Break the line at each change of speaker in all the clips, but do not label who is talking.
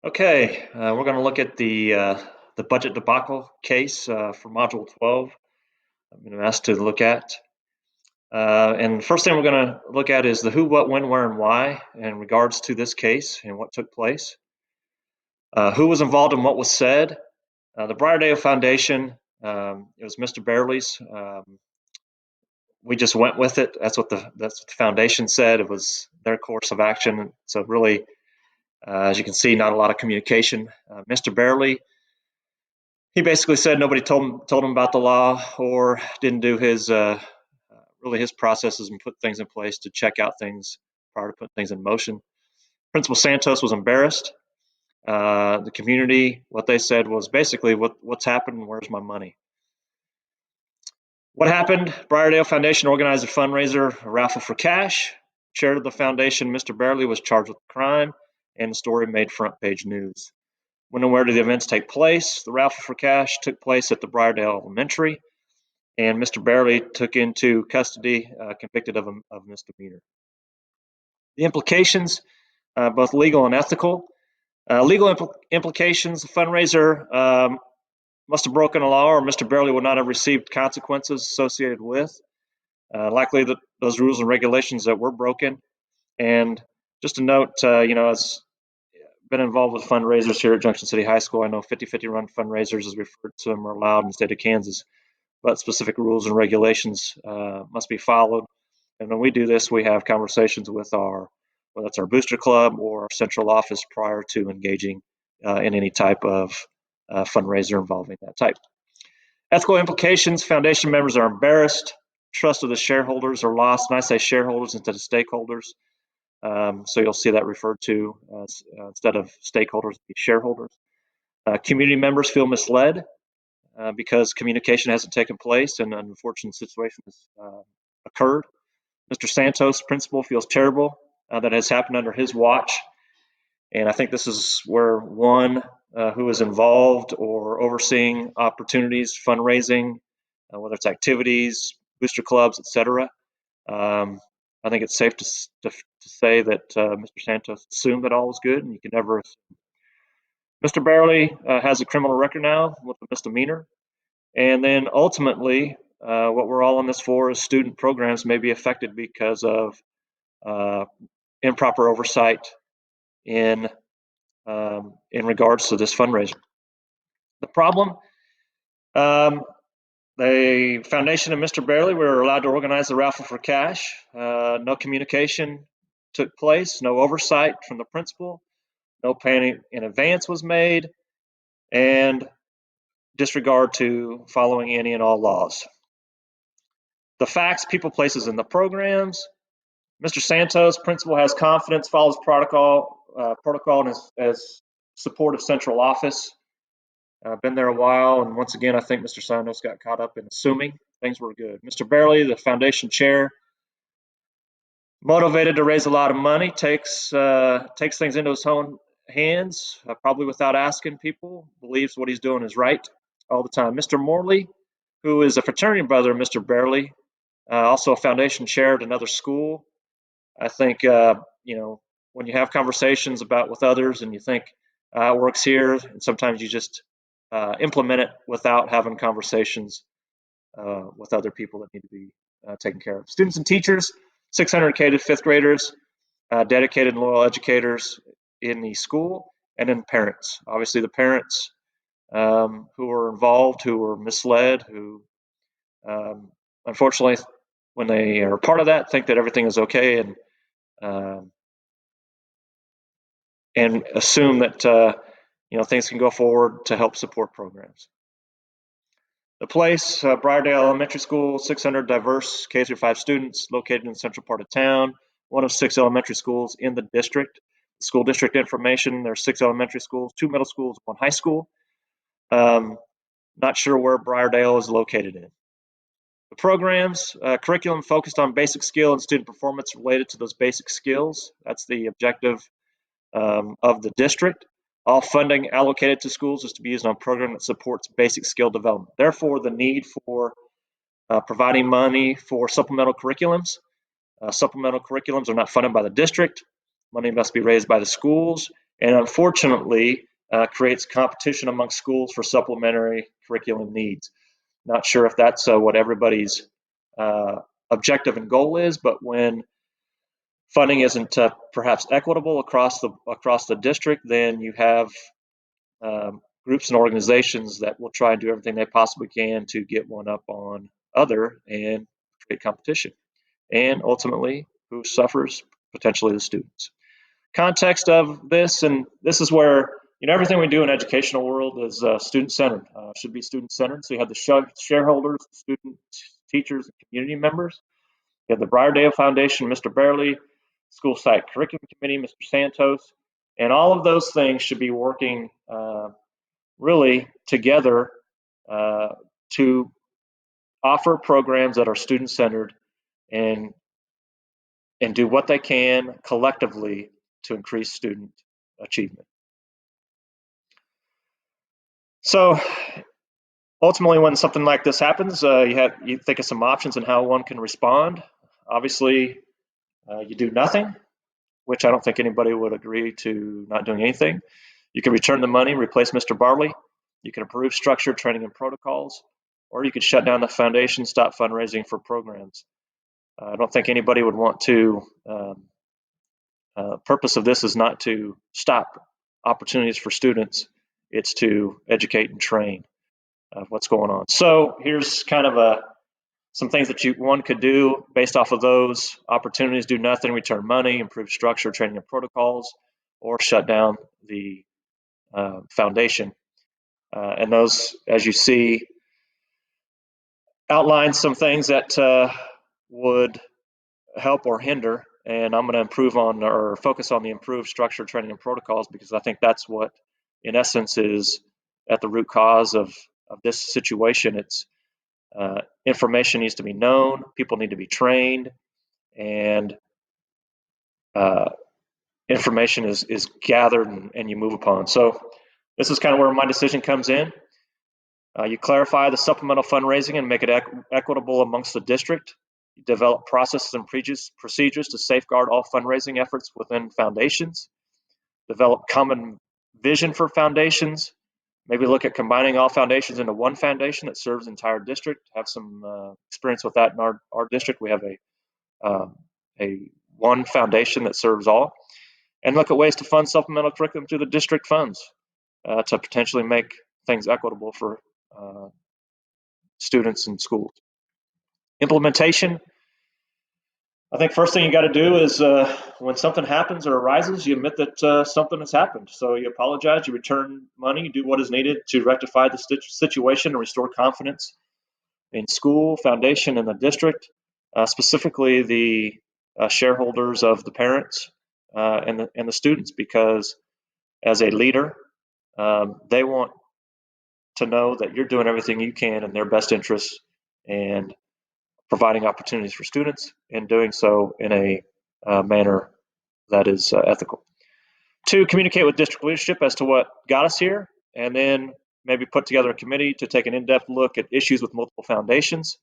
Okay, we're going to look at the budget debacle case for Module 12. I've been asked to look at. And the first thing we're going to look at is the who, what, when, where, and why in regards to this case and what took place. Who was involved in what was said? The Briardale Foundation, it was Mr. Bearley's. We just went with it. That's what the foundation said. It was their course of action. So really, as you can see, not a lot of communication. Mr. Bearley, he basically said nobody told him about the law or didn't do his really his processes and put things in place to check out things prior to putting things in motion. Principal Santos was embarrassed. The community, what they said was basically, what's happened? Where's my money? What happened? Briardale Foundation organized a fundraiser, a raffle for cash. Chair of the foundation, Mr. Bearley, was charged with the crime, and the story made front page news. When and where did the events take place? The raffle for cash took place at the Briardale Elementary, and Mr. Bearley took into custody, convicted of misdemeanor. The implications, both legal and ethical. Legal implications, the fundraiser must have broken a law or Mr. Bearley would not have received consequences associated with. Likely that those rules and regulations that were broken. And just a note, as been involved with fundraisers here at Junction City High School. I know 50-50 run fundraisers, as referred to them, are allowed in the state of Kansas, but specific rules and regulations must be followed. And when we do this, we have conversations with whether it's our booster club or our central office prior to engaging in any type of fundraiser involving that type. Ethical implications, foundation members are embarrassed. Trust of the shareholders are lost, and I say shareholders instead of stakeholders. So you'll see that referred to instead of stakeholders, shareholders. Community members feel misled because communication hasn't taken place and an unfortunate situation has occurred. Mr. Santos, principal, feels terrible that has happened under his watch. And I think this is where one who is involved or overseeing opportunities, fundraising, whether it's activities, booster clubs, etc. I think it's safe to say that Mr. Santos assumed that all was good, and you can never assume. Mr. Bearley has a criminal record now with a misdemeanor. And then ultimately, what we're all in this for is student programs may be affected because of improper oversight in regards to this fundraiser. The problem, the foundation and Mr. Bearley were allowed to organize the raffle for cash. No communication took place, no oversight from the principal, no planning in advance was made, and disregard to following any and all laws. The facts, people, places, and the programs. Mr. Santos, principal, has confidence, follows protocol and has support of central office. Been there a while, and once again, I think Mr. Santos got caught up in assuming things were good. Mr. Bearley, the foundation chair, motivated to raise a lot of money, takes things into his own hands, probably without asking people, believes what he's doing is right all the time. Mr. Morley, who is a fraternity brother of Mr. Bearley, also a foundation chair at another school. I think, when you have conversations with others and you think it works here, and sometimes you just implement it without having conversations with other people that need to be taken care of. Students and teachers, 600 dedicated fifth graders, dedicated and loyal educators in the school, and then parents. Obviously, the parents who were involved, who were misled, who unfortunately, when they are part of that, think that everything is okay and assume that things can go forward to help support programs. The place, Briardale Elementary School, 600 diverse K-5 students located in the central part of town, one of 6 elementary schools in the district. School district information, there's 6 elementary schools, 2 middle schools, 1 high school. Not sure where Briardale is located in. The programs, curriculum focused on basic skill and student performance related to those basic skills. That's the objective of the district. All funding allocated to schools is to be used on a program that supports basic skill development. Therefore, the need for providing money for supplemental curriculums. Supplemental curriculums are not funded by the district. Money must be raised by the schools, and unfortunately creates competition among schools for supplementary curriculum needs. Not sure if that's what everybody's objective and goal is, but when funding isn't perhaps equitable across the district, then you have groups and organizations that will try and do everything they possibly can to get one up on other and create competition. And ultimately, who suffers? Potentially the students. Context of this, and this is where everything we do in educational world is student-centered. Should be student-centered. So you have the shareholders, student, teachers, and community members. You have the Briardale Foundation, Mr. Barely, School Site Curriculum Committee, Mr. Santos, and all of those things should be working really together to offer programs that are student-centered and do what they can collectively to increase student achievement. So ultimately, when something like this happens, you think of some options and how one can respond. Obviously, you do nothing, which I don't think anybody would agree to not doing anything. You can return the money, replace Mr. Barley. You can improve structure, training, and protocols, or you could shut down the foundation, stop fundraising for programs. I don't think anybody would want to. Purpose of this is not to stop opportunities for students. It's to educate and train what's going on. So here's kind of some things that one could do based off of those opportunities: do nothing, return money, improve structure, training, and protocols, or shut down the foundation. And those, as you see, outline some things that would help or hinder. And I'm going to improve on or focus on the improved structure, training, and protocols, because I think that's what, in essence, is at the root cause of this situation. It's information needs to be known, people need to be trained, and information is gathered and you move upon. So this is kind of where my decision comes in. You clarify the supplemental fundraising and make it equitable amongst the district. You develop processes and procedures to safeguard all fundraising efforts within foundations. Develop common vision for foundations. Maybe look at combining all foundations into one foundation that serves the entire district. Have some experience with that in our district. We have a one foundation that serves all. And look at ways to fund supplemental curriculum through the district funds to potentially make things equitable for students and schools. Implementation. I think first thing you got to do is when something happens or arises, you admit that something has happened. So you apologize, you return money, you do what is needed to rectify the situation and restore confidence in school, foundation, and the district, specifically the shareholders of the parents and the students, because as a leader, they want to know that you're doing everything you can in their best interests and providing opportunities for students and doing so in a manner that is ethical. 2, communicate with district leadership as to what got us here, and then maybe put together a committee to take an in-depth look at issues with multiple foundations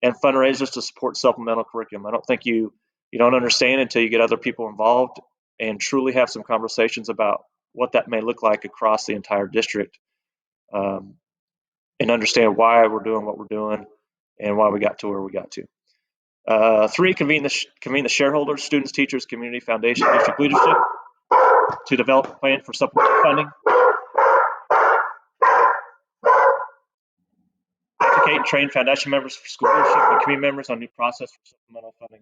and fundraisers to support supplemental curriculum. I don't think you don't understand until you get other people involved and truly have some conversations about what that may look like across the entire district, and understand why we're doing what we're doing and why we got to where we got to. 3, convene the shareholders, students, teachers, community, foundation, district leadership to develop a plan for supplemental funding. Educate and train foundation members for school leadership and community members on new process for supplemental funding.